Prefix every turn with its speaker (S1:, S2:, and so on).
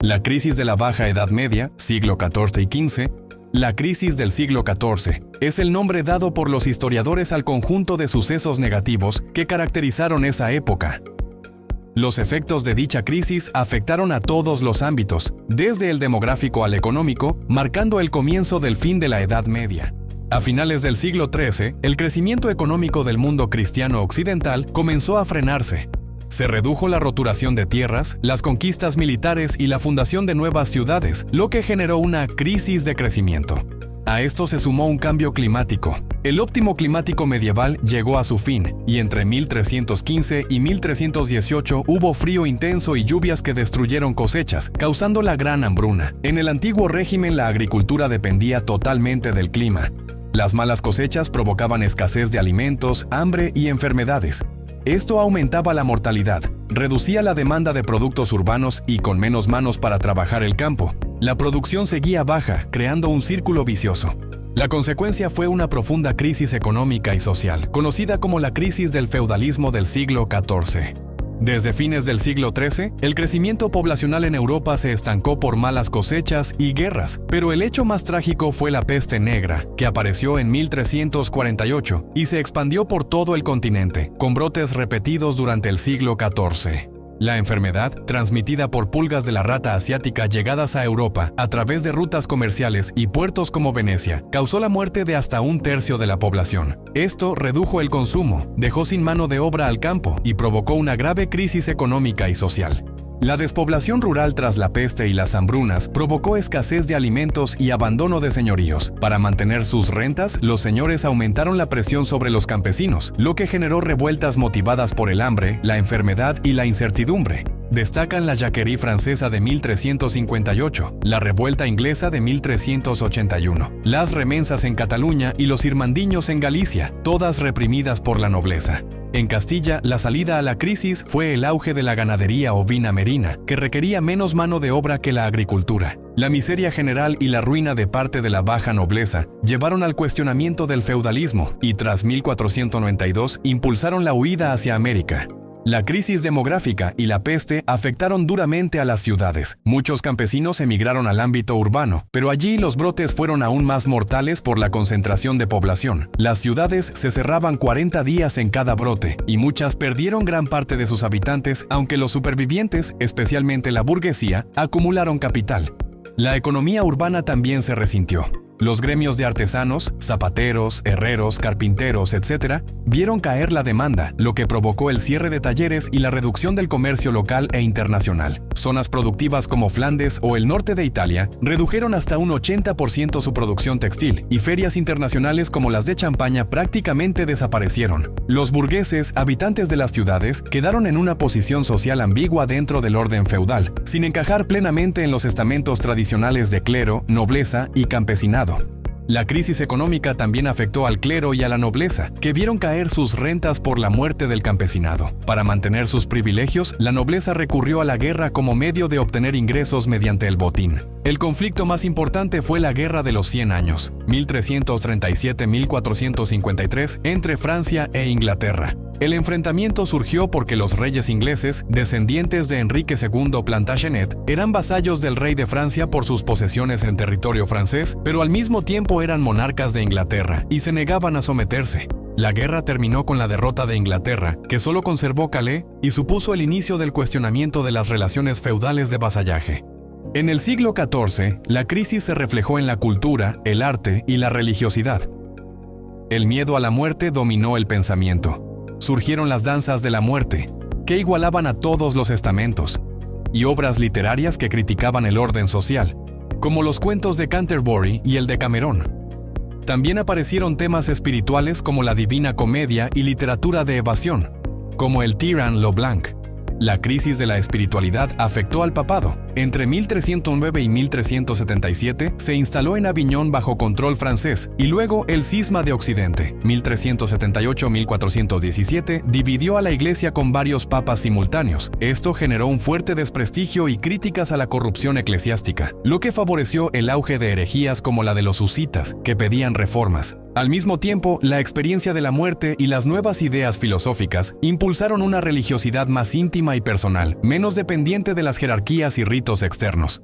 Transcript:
S1: La crisis de la Baja Edad Media, siglo XIV y XV. La crisis del siglo XIV es el nombre dado por los historiadores al conjunto de sucesos negativos que caracterizaron esa época. Los efectos de dicha crisis afectaron a todos los ámbitos, desde el demográfico al económico, marcando el comienzo del fin de la Edad Media. A finales del siglo XIII, el crecimiento económico del mundo cristiano occidental comenzó a frenarse. Se redujo la roturación de tierras, las conquistas militares y la fundación de nuevas ciudades, lo que generó una crisis de crecimiento. A esto se sumó un cambio climático. El óptimo climático medieval llegó a su fin, y entre 1315 y 1318 hubo frío intenso y lluvias que destruyeron cosechas, causando la Gran Hambruna. En el antiguo régimen la agricultura dependía totalmente del clima. Las malas cosechas provocaban escasez de alimentos, hambre y enfermedades. Esto aumentaba la mortalidad, reducía la demanda de productos urbanos y con menos manos para trabajar el campo. La producción seguía baja, creando un círculo vicioso. La consecuencia fue una profunda crisis económica y social, conocida como la crisis del feudalismo del siglo XIV. Desde fines del siglo XIII, el crecimiento poblacional en Europa se estancó por malas cosechas y guerras, pero el hecho más trágico fue la peste negra, que apareció en 1348 y se expandió por todo el continente, con brotes repetidos durante el siglo XIV. La enfermedad, transmitida por pulgas de la rata asiática llegadas a Europa a través de rutas comerciales y puertos como Venecia, causó la muerte de hasta un tercio de la población. Esto redujo el consumo, dejó sin mano de obra al campo y provocó una grave crisis económica y social. La despoblación rural tras la peste y las hambrunas provocó escasez de alimentos y abandono de señoríos. Para mantener sus rentas, los señores aumentaron la presión sobre los campesinos, lo que generó revueltas motivadas por el hambre, la enfermedad y la incertidumbre. Destacan la Jacquerie francesa de 1358, la revuelta inglesa de 1381, las remensas en Cataluña y los irmandiños en Galicia, todas reprimidas por la nobleza. En Castilla, la salida a la crisis fue el auge de la ganadería ovina merina, que requería menos mano de obra que la agricultura. La miseria general y la ruina de parte de la baja nobleza llevaron al cuestionamiento del feudalismo y tras 1492 impulsaron la huida hacia América. La crisis demográfica y la peste afectaron duramente a las ciudades. Muchos campesinos emigraron al ámbito urbano, pero allí los brotes fueron aún más mortales por la concentración de población. Las ciudades se cerraban 40 días en cada brote, y muchas perdieron gran parte de sus habitantes, aunque los supervivientes, especialmente la burguesía, acumularon capital. La economía urbana también se resintió. Los gremios de artesanos, zapateros, herreros, carpinteros, etc., vieron caer la demanda, lo que provocó el cierre de talleres y la reducción del comercio local e internacional. Zonas productivas como Flandes o el norte de Italia redujeron hasta un 80% su producción textil, y ferias internacionales como las de Champaña prácticamente desaparecieron. Los burgueses, habitantes de las ciudades, quedaron en una posición social ambigua dentro del orden feudal, sin encajar plenamente en los estamentos tradicionales de clero, nobleza y campesinado. La crisis económica también afectó al clero y a la nobleza, que vieron caer sus rentas por la muerte del campesinado. Para mantener sus privilegios, la nobleza recurrió a la guerra como medio de obtener ingresos mediante el botín. El conflicto más importante fue la Guerra de los 100 Años, 1337-1453, entre Francia e Inglaterra. El enfrentamiento surgió porque los reyes ingleses, descendientes de Enrique II Plantagenet, eran vasallos del rey de Francia por sus posesiones en territorio francés, pero al mismo tiempo eran monarcas de Inglaterra y se negaban a someterse. La guerra terminó con la derrota de Inglaterra, que solo conservó Calais, y supuso el inicio del cuestionamiento de las relaciones feudales de vasallaje. En el siglo XIV, la crisis se reflejó en la cultura, el arte y la religiosidad. El miedo a la muerte dominó el pensamiento. Surgieron las danzas de la muerte, que igualaban a todos los estamentos, y obras literarias que criticaban el orden social, como los cuentos de Canterbury y el de Cameron. También aparecieron temas espirituales como la Divina Comedia y literatura de evasión, como el Tyran lo Blanc. La crisis de la espiritualidad afectó al papado. Entre 1309 y 1377 se instaló en Aviñón bajo control francés, y luego el Cisma de Occidente, 1378-1417, dividió a la Iglesia con varios papas simultáneos. Esto generó un fuerte desprestigio y críticas a la corrupción eclesiástica, lo que favoreció el auge de herejías como la de los husitas, que pedían reformas. Al mismo tiempo, la experiencia de la muerte y las nuevas ideas filosóficas impulsaron una religiosidad más íntima y personal, menos dependiente de las jerarquías y ritos externos.